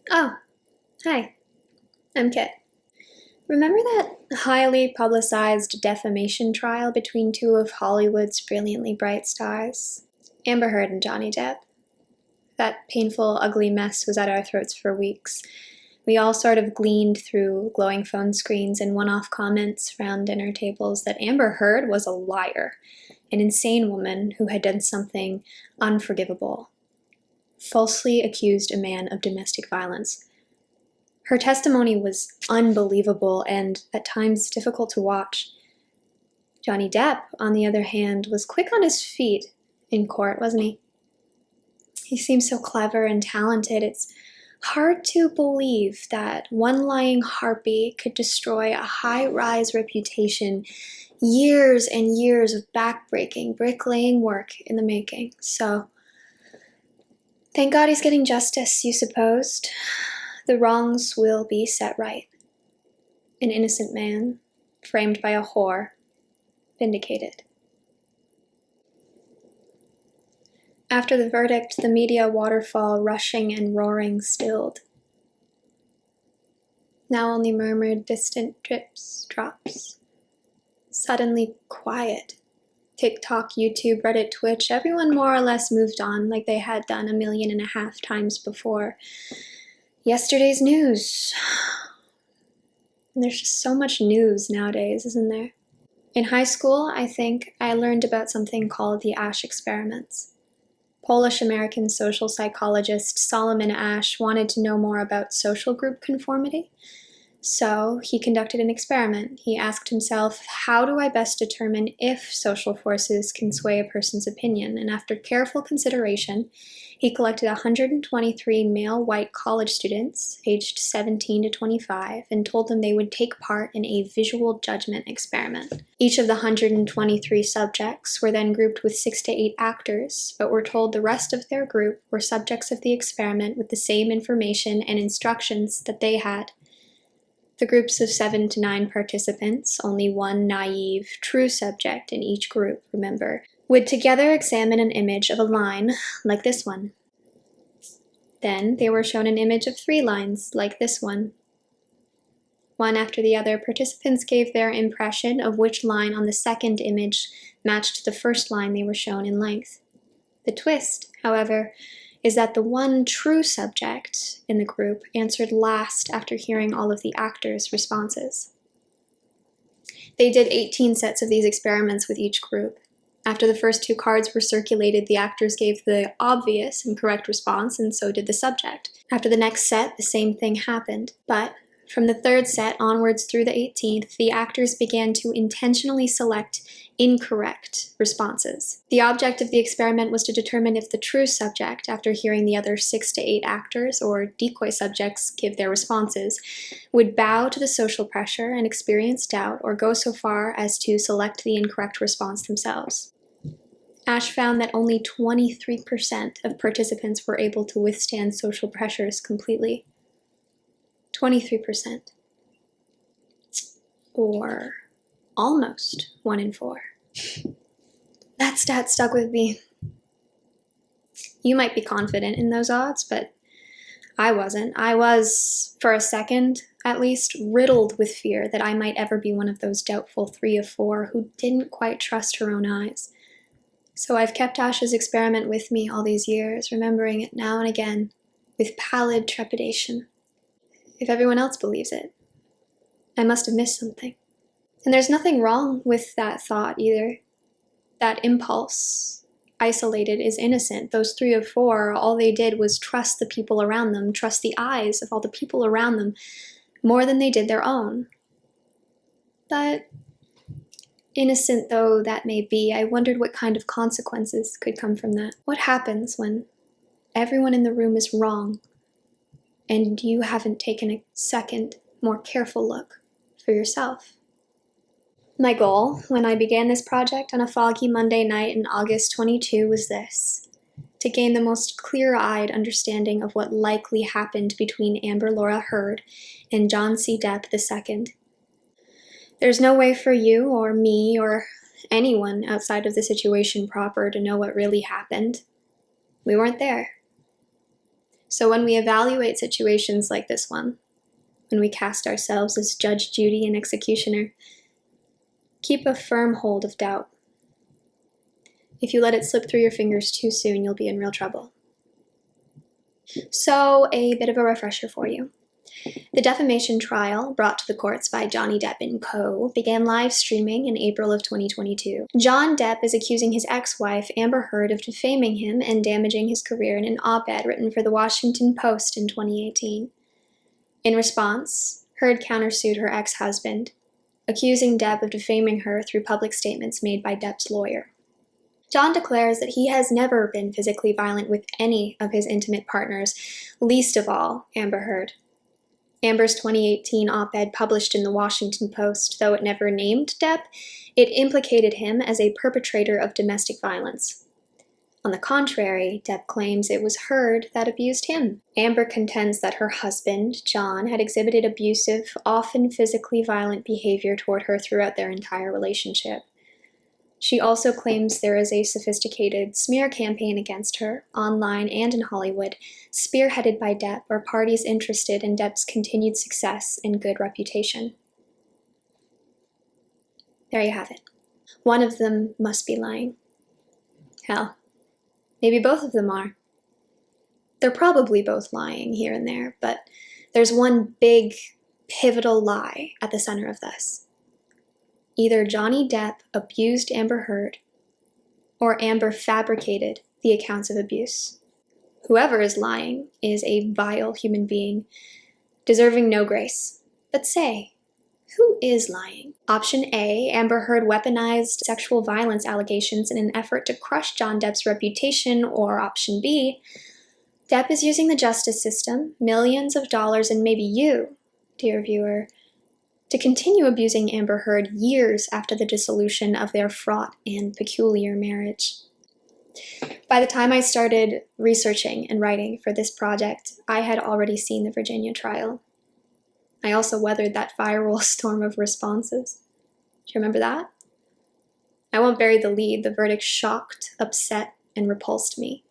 Oh, hi, I'm Kit. Remember that highly publicized defamation trial between two of Hollywood's brilliantly bright stars? Amber Heard and Johnny Depp. That painful, ugly mess was at our throats for weeks. We all sort of gleaned through glowing phone screens and one-off comments around dinner tables that Amber Heard was a liar, an insane woman who had done something unforgivable. Falsely accused a man of domestic violence. Her testimony was unbelievable and, at times, difficult to watch. Johnny Depp, on the other hand, was quick on his feet in court, wasn't he? He seemed so clever and talented. It's hard to believe that one lying harpy could destroy a high-rise reputation, years and years of back-breaking, bricklaying work in the making. So, thank God he's getting justice, you supposed. The wrongs will be set right. An innocent man, framed by a whore, vindicated. After the verdict, the media waterfall, rushing and roaring, stilled. Now only murmured distant drips, drops. Suddenly quiet. TikTok, YouTube, Reddit, Twitch, everyone more or less moved on like they had done 1.5 million times before. Yesterday's news. And there's just so much news nowadays, isn't there? In high school, I think I learned about something called the Asch experiments. Polish-American social psychologist Solomon Asch wanted to know more about social group conformity. So he conducted an experiment. He asked himself, how do I best determine if social forces can sway a person's opinion? And after careful consideration, he collected 123 male white college students, aged 17 to 25, and told them they would take part in a visual judgment experiment. Each of the 123 subjects were then grouped with 6 to 8 actors, but were told the rest of their group were subjects of the experiment with the same information and instructions that they had. The groups of 7 to 9 participants, only one naive, true subject in each group, remember, would together examine an image of a line, like this one. Then they were shown an image of 3 lines, like this one. One after the other, participants gave their impression of which line on the second image matched the first line they were shown in length. The twist, however, is that the one true subject in the group answered last after hearing all of the actors' responses. They did 18 sets of these experiments with each group. After the first 2 cards were circulated, the actors gave the obvious and correct response, and so did the subject. After the next set, the same thing happened, but from the 3rd set onwards through the 18th, the actors began to intentionally select incorrect responses. The object of the experiment was to determine if the true subject, after hearing the other 6 to 8 actors or decoy subjects give their responses, would bow to the social pressure and experience doubt or go so far as to select the incorrect response themselves. Asch found that only 23% of participants were able to withstand social pressures completely. 23%. Or almost 1 in 4. That stat stuck with me. You might be confident in those odds, but I wasn't. I was, for a second at least, riddled with fear that I might ever be one of those doubtful 3 of 4 who didn't quite trust her own eyes. So I've kept Asch's experiment with me all these years, remembering it now and again with pallid trepidation. If everyone else believes it, I must have missed something. And there's nothing wrong with that thought either. That impulse, isolated, is innocent. Those 3 of 4, all they did was trust the people around them, trust the eyes of all the people around them, more than they did their own. But innocent though that may be, I wondered what kind of consequences could come from that. What happens when everyone in the room is wrong and you haven't taken a second, more careful look for yourself? My goal, when I began this project on a foggy Monday night in August 22, was this: to gain the most clear-eyed understanding of what likely happened between Amber Laura Heard and John C. Depp II. There's no way for you or me or anyone outside of the situation proper to know what really happened. We weren't there. So when we evaluate situations like this one, when we cast ourselves as Judge Judy and executioner, keep a firm hold of doubt. If you let it slip through your fingers too soon, you'll be in real trouble. So, a bit of a refresher for you. The defamation trial brought to the courts by Johnny Depp & Co. began live streaming in April of 2022. John Depp is accusing his ex-wife, Amber Heard, of defaming him and damaging his career in an op-ed written for the Washington Post in 2018. In response, Heard countersued her ex-husband, accusing Depp of defaming her through public statements made by Depp's lawyer. John declares that he has never been physically violent with any of his intimate partners, least of all Amber Heard. Amber's 2018 op-ed published in the Washington Post, though it never named Depp, it implicated him as a perpetrator of domestic violence. On the contrary, Depp claims it was Heard that abused him. Amber contends that her husband, John, had exhibited abusive, often physically violent behavior toward her throughout their entire relationship. She also claims there is a sophisticated smear campaign against her, online and in Hollywood, spearheaded by Depp or parties interested in Depp's continued success and good reputation. There you have it. One of them must be lying. Hell, maybe both of them are. They're probably both lying here and there, but there's one big, pivotal lie at the center of this. Either Johnny Depp abused Amber Heard, or Amber fabricated the accounts of abuse. Whoever is lying is a vile human being, deserving no grace. But say, who is lying? Option A, Amber Heard weaponized sexual violence allegations in an effort to crush John Depp's reputation, or option B, Depp is using the justice system, millions of dollars, and maybe you, dear viewer, to continue abusing Amber Heard years after the dissolution of their fraught and peculiar marriage. By the time I started researching and writing for this project, I had already seen the Virginia trial. I also weathered that viral storm of responses. Do you remember that? I won't bury the lead. The verdict shocked, upset, and repulsed me.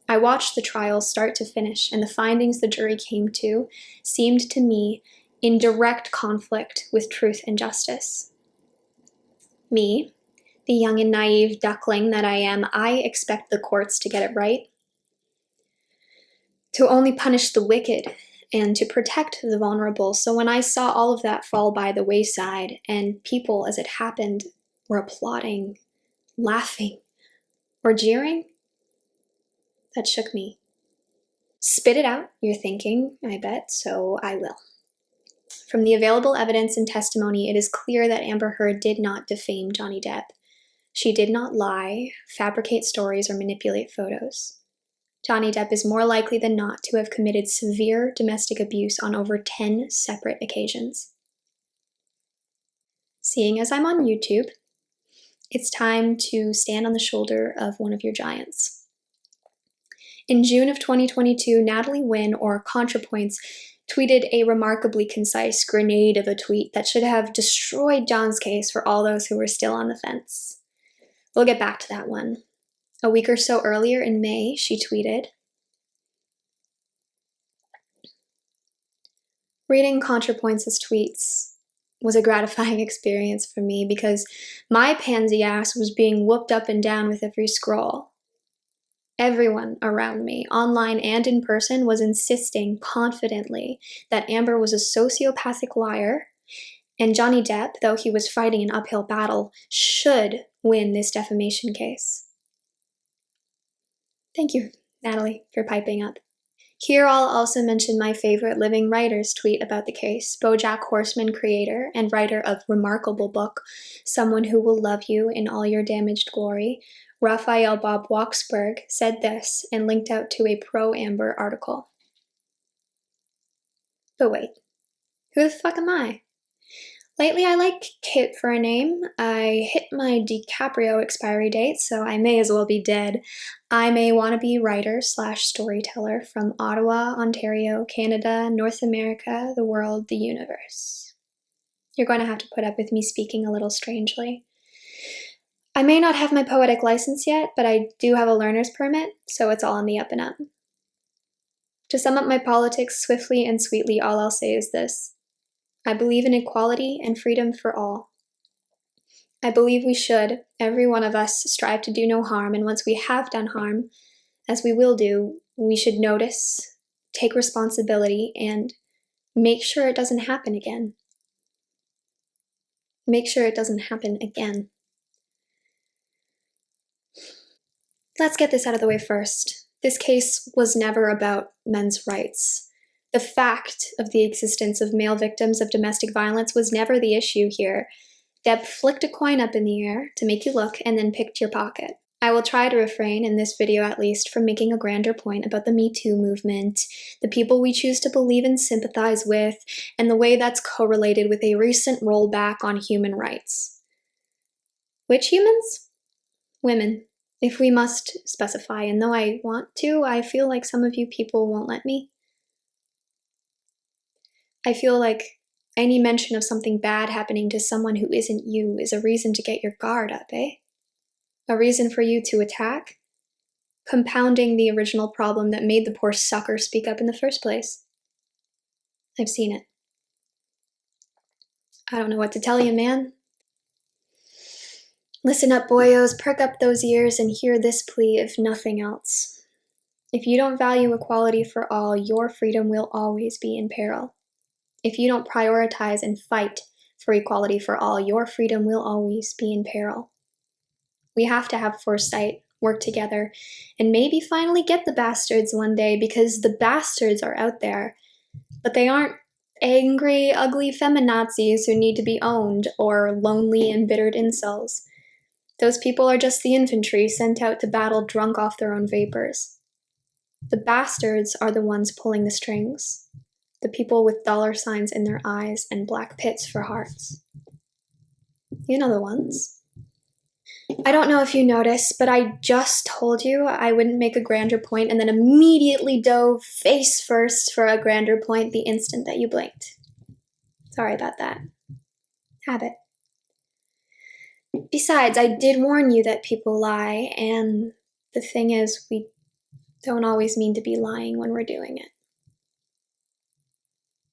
I watched the trial start to finish, and the findings the jury came to seemed to me in direct conflict with truth and justice. Me, the young and naive duckling that I am, I expect the courts to get it right, to only punish the wicked and to protect the vulnerable. So when I saw all of that fall by the wayside and people, as it happened, were applauding, laughing, or jeering, that shook me. Spit it out, you're thinking, I bet, so I will. From the available evidence and testimony, it is clear that Amber Heard did not defame Johnny Depp. She did not lie, fabricate stories, or manipulate photos. Johnny Depp is more likely than not to have committed severe domestic abuse on over 10 separate occasions. Seeing as I'm on YouTube, it's time to stand on the shoulder of one of your giants. In June of 2022, Natalie Wynn, or ContraPoints, tweeted a remarkably concise grenade of a tweet that should have destroyed John's case for all those who were still on the fence. We'll get back to that one. A week or so earlier in May, she tweeted, "Reading ContraPoints' tweets was a gratifying experience for me because my pansy ass was being whooped up and down with every scroll. Everyone around me, online and in person, was insisting confidently that Amber was a sociopathic liar, and Johnny Depp, though he was fighting an uphill battle, should win this defamation case." Thank you, Natalie, for piping up. Here I'll also mention my favorite living writer's tweet about the case. BoJack Horseman creator and writer of remarkable book, Someone Who Will Love You in All Your Damaged Glory, Raphael Bob Waksberg, said this and linked out to a pro-Amber article. But wait, who the fuck am I? Lately I like Kit for a name. I hit my DiCaprio expiry date, so I may as well be dead. I'm a wannabe writer/storyteller from Ottawa, Ontario, Canada, North America, the world, the universe. You're going to have to put up with me speaking a little strangely. I may not have my poetic license yet, but I do have a learner's permit, so it's all on the up and up. To sum up my politics swiftly and sweetly, all I'll say is this. I believe in equality and freedom for all. I believe we should, every one of us, strive to do no harm, and once we have done harm, as we will do, we should notice, take responsibility, and make sure it doesn't happen again. Make sure it doesn't happen again. Let's get this out of the way first. This case was never about men's rights. The fact of the existence of male victims of domestic violence was never the issue here. Deb flicked a coin up in the air to make you look and then picked your pocket. I will try to refrain, in this video at least, from making a grander point about the Me Too movement, the people we choose to believe and sympathize with, and the way that's correlated with a recent rollback on human rights. Which humans? Women, if we must specify, and though I want to, I feel like some of you people won't let me. I feel like any mention of something bad happening to someone who isn't you is a reason to get your guard up, eh? A reason for you to attack? Compounding the original problem that made the poor sucker speak up in the first place. I've seen it. I don't know what to tell you, man. Listen up, boyos, perk up those ears and hear this plea if nothing else. If you don't value equality for all, your freedom will always be in peril. If you don't prioritize and fight for equality for all, your freedom will always be in peril. We have to have foresight, work together, and maybe finally get the bastards one day, because the bastards are out there, but they aren't angry, ugly feminazis who need to be owned, or lonely, embittered incels. Those people are just the infantry sent out to battle drunk off their own vapors. The bastards are the ones pulling the strings, the people with dollar signs in their eyes and black pits for hearts. You know the ones. I don't know if you noticed, but I just told you I wouldn't make a grander point and then immediately dove face first for a grander point the instant that you blinked. Sorry about that. Habit. Besides, I did warn you that people lie, and the thing is, we don't always mean to be lying when we're doing it.